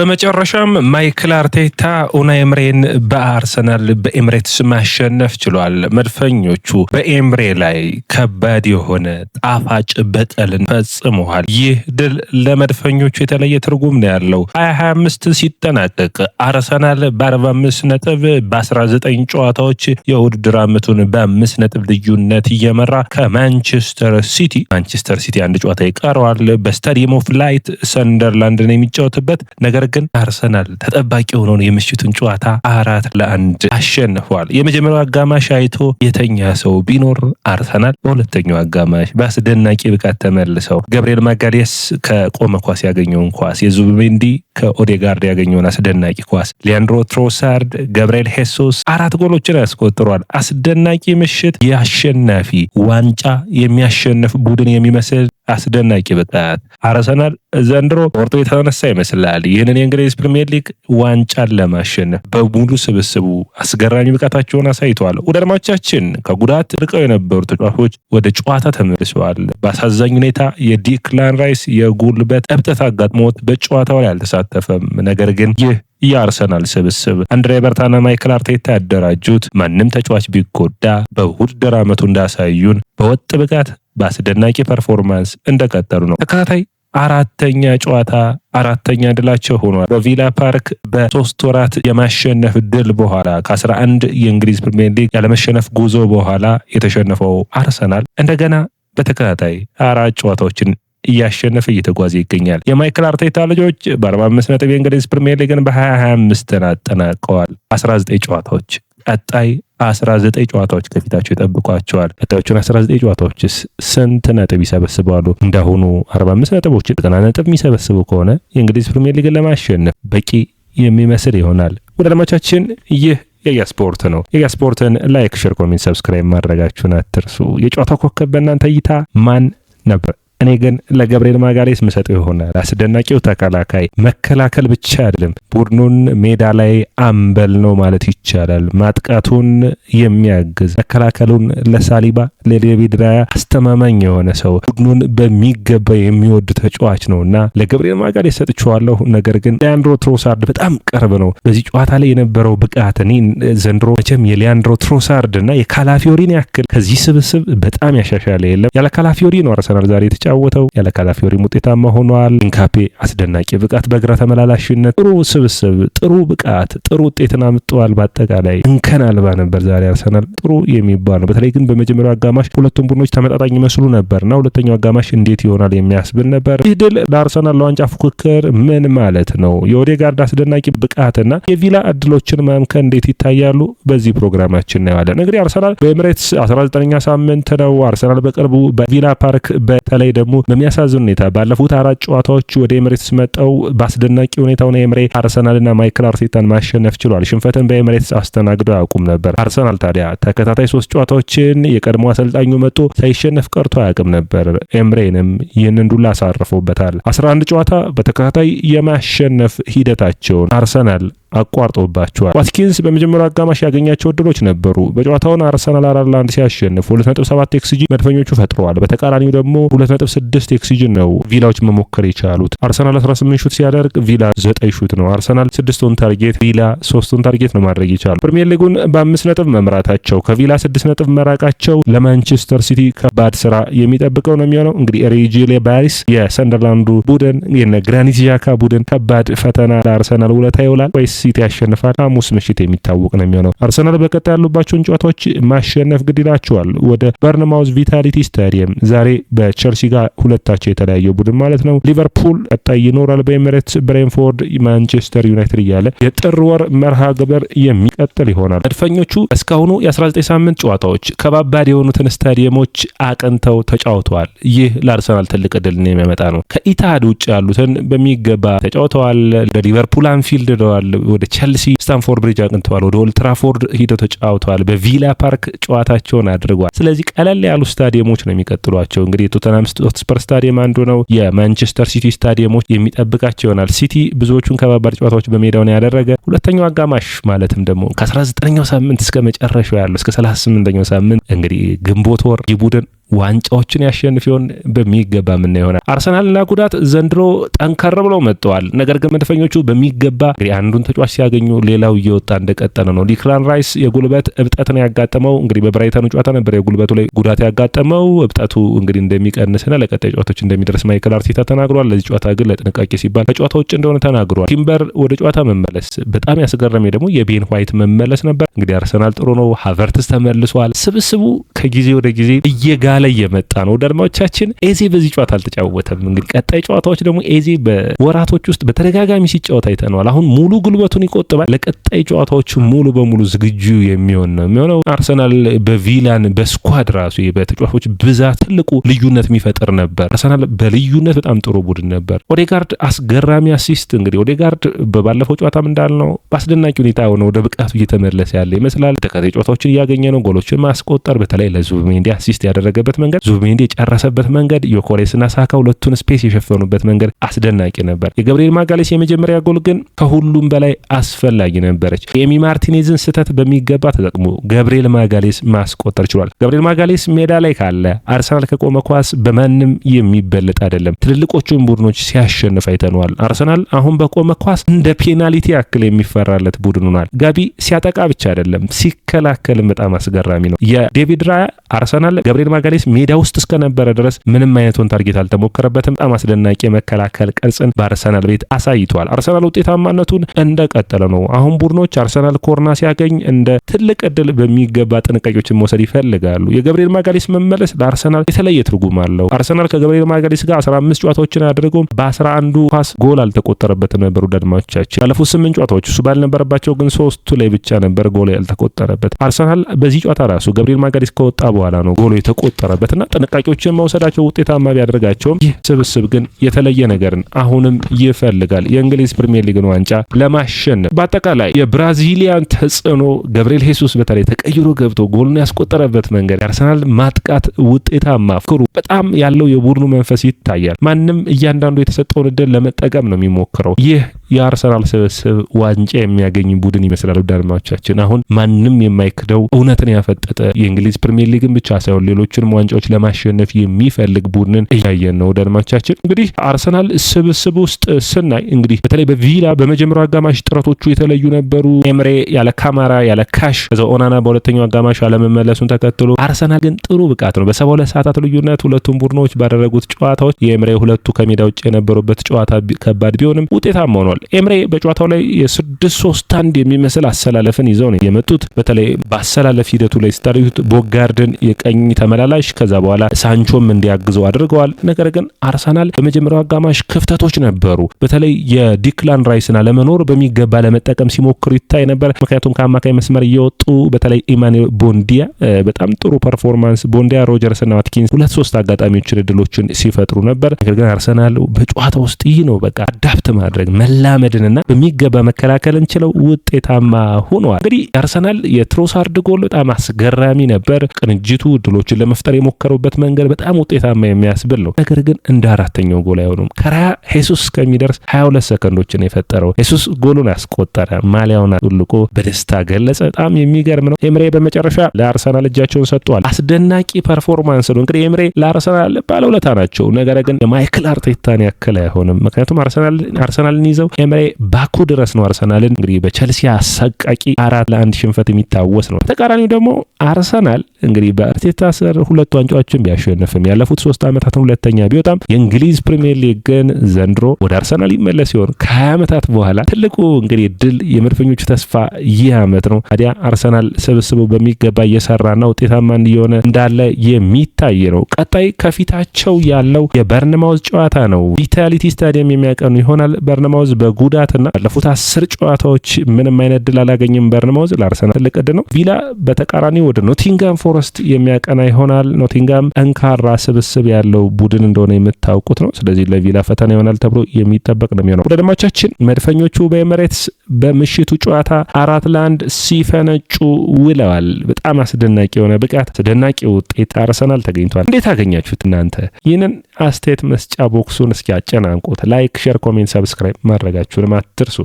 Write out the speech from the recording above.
በመጨረሻም ማይክል አርቴታ ኡናይ ኤምሬን በአርሰናል በኤምሬትስ ማሸነፍ ችሏል። መድፈኞቹ በኤምሬ ላይ ከባድ የሆነ ጣፋጭ በቀልን ፈጽመዋል። ይህ ድል ለመድፈኞቹ የተለየ ትርጉም ነው ያለው። 2025 ሲጠናቀቅ አርሰናል በ45 ነጥብ በ19 ጨዋታዎች የውድድር ዓመቱን በ5 ነጥብ ልዩነት እየመራ ከማንቸስተር ሲቲ አንድ ጨዋታ ይቀረዋል በስታዲየም ኦፍ ላይት ሰንደርላንድን የሚጫወትበት ነገር ግን አርሰናል ተጠባቂ ሆኖ የምሽቱን ጨዋታ 4-1 አሸንፏል። የመጀመሪያው አጋማሽ አይቶ የተኛ ሰው ቢኖር አርሰናል በሁለተኛው አጋማሽ በአስደናቂ ብቃት ተመልሰው ገብርኤል ማጋሌስ ከቆመ ኳስ ያገኘውን ኳስ፣ የዙቢሜንዲ ከኦዴጋርድ ያገኘውን አስደናቂ ኳስ፣ ሊያንድሮ ትሮሳርድ፣ ገብርኤል ሄሱስ 4 ጎሎችን ያስቆጥሯል። አስደናቂ ምሽት፣ የአሸናፊ ዋንጫ የሚያሸንፍ ቡድን የሚመስል አስደናቂ ብቃት። አርሰናል ዘንድሮ ቆርጦ የተነሳ ይመስላል ይህንን የእንግሊዝ ፕሪሚየር ሊግ ዋንጫን ለማሸነፍ በሙሉ ስብስቡ አስገራሚ ብቃታቸውን አሳይተዋል። ወደ አድማጮቻችን ከጉዳት ርቀው የነበሩ ተጫዋቾች ወደ ጨዋታ ተመልሰዋል። በአሳዛኝ ሁኔታ የዲክላን ራይስ የጉልበት እብጠት አጋጥሞት በጨዋታው ላይ አልተሳተፈም። ነገር ግን ይህ የአርሰናል ስብስብ አንድሬ በርታና ማይክል አርቴታ ያደራጁት ማንም ተጫዋች ቢጎዳ በውድድር ዓመቱ እንዳሳዩን በወጥ ብቃት በአስደናቂ ፐርፎርማንስ እንደቀጠሉ ነው። ተከታታይ አራተኛ ጨዋታ አራተኛ ድላቸው ሆኗል። በቪላ ፓርክ በ3 ወራት የማሸነፍ ድል በኋላ ከ11 የእንግሊዝ ፕሪሚየር ሊግ ያለመሸነፍ ጉዞ በኋላ የተሸነፈው አርሰናል እንደገና በተከታታይ 4 ጨዋታዎችን እያሸነፈ እየተጓዘ ይገኛል። የማይክል አርቴታ ልጆች በ45 ነጥብ የእንግሊዝ ፕሪሚየር ሊግን በ2025 አጠናቀዋል። 19 ጨዋታዎች ቀጣይ 19 ጨዋታዎች ከፊታቸው ይጠብቋቸዋል። ቀጣዮቹን 19 ጨዋታዎችስ ስንት ነጥብ ይሰበስባሉ? እንዳሁኑ 45 ነጥቦች 90 ነጥብ የሚሰበስቡ ከሆነ የእንግሊዝ ፕሪሚየር ሊግን ለማሸነፍ በቂ የሚመስል ይሆናል። ወደ አድማጮቻችን ይህ የያስፖርት ነው። የያስፖርትን ላይክ፣ ሼር፣ ኮሜንት፣ ሰብስክራይብ ማድረጋችሁን አትርሱ። የጨዋታው ኮከብ በእናንተ እይታ ማን ነበር? እኔ ግን ለገብርኤል ማጋሌስ ምሰጠው ይሆናል። አስደናቂው ተከላካይ መከላከል ብቻ አይደለም፣ ቡድኑን ሜዳ ላይ አምበል ነው ማለት ይቻላል። ማጥቃቱን የሚያግዝ መከላከሉን ለሳሊባ ለዴቪድ ራያ አስተማማኝ የሆነ ሰው ቡድኑን በሚገባ የሚወድ ተጫዋች ነውና ለገብርኤል ማጋሌስ ሰጥቼዋለሁ። ነገር ግን ሊያንድሮ ትሮሳርድ በጣም ቅርብ ነው። በዚህ ጨዋታ ላይ የነበረው ብቃት እኔ ዘንድሮ መቼም የሊያንድሮ ትሮሳርድና የካላፊዮሪን ያክል ከዚህ ስብስብ በጣም ያሻሻለ የለም። ያለ ካላፊዮሪ ነው አርሰናል ዛሬ የተጫወተው። ያለ ካላፊዮሪም ውጤታማ ሆኗል። ኢንካፔ አስደናቂ ብቃት በእግራ ተመላላሽነት ጥሩ ስብስብ፣ ጥሩ ብቃት፣ ጥሩ ውጤትን አምጥቷል። በአጠቃላይ እንከን አልባ ነበር ዛሬ አርሰናል ጥሩ የሚባል ነው። በተለይ ግን በመጀመሪያው አጋማሽ ሁለቱም ቡድኖች ተመጣጣኝ ይመስሉ ነበርና ሁለተኛው አጋማሽ እንዴት ይሆናል የሚያስብል ነበር። ይህ ድል ለአርሰናል ለዋንጫ ፉክክር ምን ማለት ነው? የኦዴጋርድ አስደናቂ ብቃትና የቪላ እድሎችን ማምከን እንዴት ይታያሉ? በዚህ ፕሮግራማችን እናየዋለን። እንግዲህ አርሰናል በኤምሬትስ 19ኛ ሳምንት ነው። አርሰናል በቅርቡ በቪላ ፓርክ በተለይ ደግሞ በሚያሳዝን ሁኔታ ባለፉት 4 ጨዋታዎች ወደ ኤምሬትስ መጣው በአስደናቂ ሁኔታው ነው ኤምሬ አርሰናልና ማይክል አርቴታን ማሸነፍ ችሏል። ሽንፈትን በኤምሬትስ አስተናግዶ አያውቁም ነበር። አርሰናል ታዲያ ተከታታይ 3 ጨዋታዎችን የቀድሞ አሰልጣኙ መጥቶ ሳይሸነፍ ቀርቶ አያውቅም ነበር። ኤምሬንም ይህንን ዱላ አሳርፎበታል። 11 ጨዋታ በተከታታይ የማሸነፍ ሂደታቸውን አርሰናል አቋርጦባቸዋል። ዋትኪንስ በመጀመሪያው አጋማሽ ያገኛቸው እድሎች ነበሩ። በጨዋታውን አርሰናል 4-1 ሲያሸንፍ 2.7 ኤክስጂ መድፈኞቹ ፈጥረዋል። በተቃራኒው ደግሞ 2.6 ኤክስጂ ነው ቪላዎች መሞከር የቻሉት። አርሰናል 18 ሹት ሲያደርግ ቪላ 9 ሹት ነው። አርሰናል 6ቱን ታርጌት ቪላ 3ቱን ታርጌት ነው ማድረግ የቻሉት። ፕሪሚየር ሊጉን በ5 ነጥብ መምራታቸው ከቪላ 6 ነጥብ መራቃቸው ለማንቸስተር ሲቲ ከባድ ስራ የሚጠብቀው ነው የሚሆነው። እንግዲህ ሬጂሌ ባሪስ የሰንደርላንዱ ቡድን የነ ግራኒት ዣካ ቡድን ከባድ ፈተና ለአርሰናል ውለታ ይውላል ወይስ ሲቲ ያሸንፋል? ሐሙስ ምሽት የሚታወቅ ነው የሚሆነው። አርሰናል በቀጣይ ያሉባቸውን ጨዋታዎች ማሸነፍ ግድ ይላቸዋል። ወደ በርንማውዝ ቪታሊቲ ስታዲየም ዛሬ በቸልሲ ጋር ሁለታቸው የተለያየ ቡድን ማለት ነው። ሊቨርፑል ቀጣይ ይኖራል በኤሚሬትስ፣ ብሬንፎርድ፣ ማንቸስተር ዩናይትድ እያለ የጥር ወር መርሃ ግብር የሚቀጥል ይሆናል። መድፈኞቹ እስካሁኑ የ19 ሳምንት ጨዋታዎች ከባባድ የሆኑትን ስታዲየሞች አቅንተው ተጫውተዋል። ይህ ለአርሰናል ትልቅ ድልን የሚያመጣ ነው። ከኢታድ ውጭ ያሉትን በሚገባ ተጫውተዋል። ለሊቨርፑል አንፊልድ ደዋል፣ ወደ ቸልሲ ስታንፎርድ ብሪጅ አቅንተዋል። ወደ ኦልድ ትራፎርድ ሂደው ተጫውተዋል። በቪላ ፓርክ ጨዋታቸውን አድርጓል። ስለዚህ ቀለል ያሉ ስታዲየሞች ነው የሚቀጥሏቸው። እንግዲህ የቶተንሃም ሆትስፐር ስታዲየም አንዱ ነው። የማንቸስተር ሲቲ ስታዲየሞች የሚጠብቃቸው ይሆናል። ሲቲ ብዙዎቹን ከባባድ ጨዋታዎች በሜዳው ነው ያደረገ። ሁለተኛው አጋማሽ ማለትም ደግሞ ከ19ኛው ሳምንት እስከ መጨረሻው ያለው እስከ 38ኛው ሳምንት እንግዲህ ግንቦት ወር ይህ ቡድን ዋንጫዎችን ያሸንፍ ይሆን? በሚገባ ምን ይሆናል። አርሰናልና ጉዳት ዘንድሮ ጠንከር ብለው መጥተዋል። ነገር ግን መድፈኞቹ በሚገባ እንግዲህ አንዱን ተጫዋች ሲያገኙ ሌላው እየወጣ እንደቀጠለ ነው። ዲክላን ራይስ የጉልበት እብጠት ነው ያጋጠመው። እንግዲህ በብራይተኑ ጨዋታ ነበር የጉልበቱ ላይ ጉዳት ያጋጠመው። እብጠቱ እንግዲህ እንደሚቀንስና ለቀጣይ ጨዋታዎች እንደሚደርስ ማይክል አርቴታ ተናግሯል። ለዚህ ጨዋታ ግን ለጥንቃቄ ሲባል ከጨዋታ ውጭ እንደሆነ ተናግሯል። ቲምበር ወደ ጨዋታ መመለስ በጣም ያስገረመ ደግሞ የቤን ዋይት መመለስ ነበር። እንግዲህ አርሰናል ጥሩ ነው። ሃቨርትስ ተመልሷል። ስብስቡ ከጊዜ ወደ ጊዜ እየጋለ እየመጣ ነው። ደርማዎቻችን ኤዜ በዚህ ጨዋታ አልተጫወተም። እንግዲህ ቀጣይ ጨዋታዎች ደግሞ ኤዜ በወራቶች ውስጥ በተደጋጋሚ ሲጫወት አይተነዋል። አሁን ሙሉ ጉልበቱን ይቆጥባል። ለቀጣይ ጨዋታዎች ሙሉ በሙሉ ዝግጁ የሚሆን ነው የሚሆነው። አርሰናል በቪላን በስኳድ ራሱ በተጫዋቾች ብዛት ትልቁ ልዩነት የሚፈጥር ነበር። አርሰናል በልዩነት በጣም ጥሩ ቡድን ነበር። ኦዴጋርድ አስገራሚ አሲስት። እንግዲህ ኦዴጋርድ በባለፈው ጨዋታም እንዳልነው በአስደናቂ ሁኔታ ሆነ ወደ ብቃቱ እየተመለሰ ያለ ይመስላል። ተከታታይ ጨዋታዎችን እያገኘ ነው። ጎሎችን ማስቆጠር በተለይ ለዙቢሜንዲ አሲስት ያደረገበት መንገድ፣ ዙቢሜንዲ የጨረሰበት መንገድ፣ ዮኬሬስና ሳካ ሁለቱን ስፔስ የሸፈኑበት መንገድ አስደናቂ ነበር። የገብርኤል ማጋሌስ የመጀመሪያ ጎል ግን ከሁሉም በላይ አስፈላጊ ነበረች። የኤሚ ማርቲኔዝን ስህተት በሚገባ ተጠቅሞ ገብርኤል ማጋሌስ ማስቆጠር ችሏል። ገብርኤል ማጋሌስ ሜዳ ላይ ካለ አርሰናል ከቆመ ኳስ በማንም የሚበልጥ አይደለም። ትልልቆቹን ቡድኖች ሲያሸንፍ አይተነዋል። አርሰናል አሁን በቆመ ኳስ እንደ ፔናልቲ ያክል የሚፈራለት ቡድን ሆኗል። ጋቢ ሲያጠቃ ብቻ አይደለም ሲከላከልም በጣም አስገራሚ ነው። የዴቪድ ራያ አርሰናል ገብርኤል ማጋሌስ ሜዳ ውስጥ እስከነበረ ድረስ ምንም አይነቱን ታርጌት አልተሞከረበትም። በጣም አስደናቂ የመከላከል ቅርጽን በአርሰናል ቤት አሳይቷል። አርሰናል ውጤታማነቱን እንደቀጠለ ነው። አሁን ቡድኖች አርሰናል ኮርና ሲያገኝ እንደ ትልቅ እድል በሚገባ ጥንቃቄዎችን መውሰድ ይፈልጋሉ። የገብርኤል ማጋሌስ መመለስ ለአርሰናል የተለየ ትርጉም አለው። አርሰናል ከገብርኤል ማጋሌስ ጋር 15 ጨዋታዎችን አድርገው በ11ዱ ኳስ ጎል አልተቆጠረበትም ነበሩ። ደድማዎቻችን ባለፉት 8 ጨዋታዎች እሱ ባልነበረባቸው ግን 3ቱ ላይ ብቻ ነበር ጎል ያልተቆጠረበት። አርሰናል በዚህ ጨዋታ ራሱ ገብርኤል ማጋሌስ ከወጣ በኋላ ነው ጎል የተቆጠረበትና ጥንቃቄዎችን መውሰዳቸው ውጤታማ ቢያደርጋቸውም ይህ ስብስብ ግን የተለየ ነገርን አሁንም ይፈልጋል። የእንግሊዝ ፕሪሚየር ሊግን ዋንጫ ለማሸነፍ በአጠቃላይ የብራዚሊያን ተጽዕኖ ገብርኤል ሄሱስ በተለይ ተቀይሮ ገብቶ ጎልን ያስቆጠረበት መንገድ የአርሰናል ማጥቃት ውጤታማ ፍክሩ በጣም ያለው የቡድኑ መንፈስ ይታያል። ማንም እያንዳንዱ የተሰጠውን እድል ለመጠቀም ነው የሚሞክረው። ይህ የአርሰናል ስብስብ ዋንጫ የሚያገኝ ቡድን ይመስላል። ዳርማዎቻችን አሁን ማንም የማይክደው እውነትን ያፈጠጠ የእንግሊዝ ፕሪሚየር ሊግን ብቻ ሳይሆን ሌሎችንም ዋንጫዎች ለማሸነፍ የሚፈልግ ቡድንን እያየን ነው። ዳርማዎቻችን እንግዲህ አርሰናል ስብስብ ውስጥ ስናይ እንግዲህ በተለይ በቪላ በመጀመሪያው አጋማሽ ጥረቶቹ የተለዩ ነበሩ። ኤምሬ ያለ ካማራ ያለ ካሽ ከዛ ኦናና በሁለተኛው አጋማሽ አለመመለሱን ተከትሎ አርሰናል ግን ጥሩ ብቃት ነው። በ72 ሰዓታት ልዩነት ሁለቱም ቡድኖች ባደረጉት ጨዋታዎች የኤምሬ ሁለቱ ከሜዳ ውጭ የነበሩበት ጨዋታ ከባድ ቢሆንም ውጤታማ ሆኗል። ኤምሬ በጨዋታው ላይ የ6-3-1 የሚመስል አሰላለፍን ይዘው ነው የመጡት። በተለይ በአሰላለፍ ሂደቱ ላይ ስታሪዩት ቦጋርድን የቀኝ ተመላላሽ ከዛ በኋላ ሳንቾም እንዲያግዘው አድርገዋል። ነገር ግን አርሰናል በመጀመሪያው አጋማሽ ክፍተቶች ነበሩ። በተለይ የዲክላን ራይስን አለመኖር በሚገባ ለመጠቀም ሲሞክሩ ይታይ ነበር። ምክንያቱም ከአማካይ መስመር እየወጡ በተለይ ኢማኑኤል ቦንዲያ በጣም ጥሩ ፐርፎርማንስ ቦንዲያ፣ ሮጀርስ እና ዋትኪንስ 2-3 አጋጣሚዎችን እድሎችን ሲፈጥሩ ነበር። ነገር ግን አርሰናል በጨዋታ ውስጥ ይህ ነው በቃ አዳፕት ማድረግ መላመድንና በሚገባ መከላከልን ችለው ውጤታማ ሆነዋል። እንግዲህ አርሰናል የትሮሳርድ ጎል በጣም አስገራሚ ነበር። ቅንጅቱ እድሎችን ለመፍጠር የሞከሩበት መንገድ በጣም ውጤታማ የሚያስብል ነው። ነገር ግን እንደ አራተኛው ጎል አይሆኑም። ከራያ ሄሱስ ከሚደርስ 22 ሰከንዶችን የፈጠረው ሄሱስ ጎሉን ያስቆጠረ ማሊያውን አጥልቆ በደስታ ገለጸ። በጣም የሚገርም ነው። ኤምሬ በመጨረሻ ለአርሰናል እጃቸውን ሰጥቷል። አስደናቂ ፐርፎርማንስ ነው። እንግዲህ ኤምሬ ለአርሰናል ባለውለታ ናቸው። ነገር ግን የማይክል አርቴታን ያክል አይሆንም። ምክንያቱም አርሰናልን ይዘው ኤምሬ ባኩ ድረስ ነው አርሰናልን እንግዲህ በቸልሲ አሰቃቂ 4-1 ሽንፈት የሚታወስ ነው። ተቃራኒው ደግሞ አርሰናል እንግዲህ በአርቴታ ስር 2 ዋንጫዎችን ቢያሸንፍም ያለፉት 3 ዓመታትን ሁለተኛ ቢወጣም የእንግሊዝ ፕሪሚየር ሊግ ግን ዘንድሮ ወደ አርሰናል ይመለስ ሲሆን ከ20 ዓመታት በኋላ ትልቁ እንግዲህ ድል የመድፈኞቹ ተስፋ ይህ ዓመት ነው። ታዲያ አርሰናል ስብስቡ በሚገባ እየሰራና ውጤታማ እየሆነ እንዳለ የሚታይ ነው። ቀጣይ ከፊታቸው ያለው የበርንማውዝ ጨዋታ ነው። ቪታሊቲ ስታዲየም የሚያቀኑ ይሆናል። በርንማውዝ በጉዳትና ባለፉት 10 ጨዋታዎች ምንም አይነት ድል አላገኘም። በርንማውዝ ለአርሰናል ትልቅ ዕድል ነው። ቪላ በተቃራኒው ወደ ኖቲንጋም ፎረስት የሚያቀና ይሆናል። ኖቲንጋም ጠንካራ ስብስብ ያለው ቡድን እንደሆነ የምታውቁት ነው። ስለዚህ ለቪላ ፈተና ይሆናል ተብሎ የሚጠበቅ ነው የሚሆነው። ወደ ደማቻችን መድፈኞቹ በኤምሬትስ በምሽቱ ጨዋታ 4-1 ሲፈነጩ ውለዋል። በጣም አስደናቂ የሆነ ብቃት፣ አስደናቂ ውጤት አርሰናል ተገኝቷል። እንዴት አገኛችሁት እናንተ? ይህንን አስተያየት መስጫ ቦክሱን እስኪ አጨናንቁት። ላይክ፣ ሼር፣ ኮሜንት፣ ሰብስክራይብ ማድረጋችሁንም አትርሱ።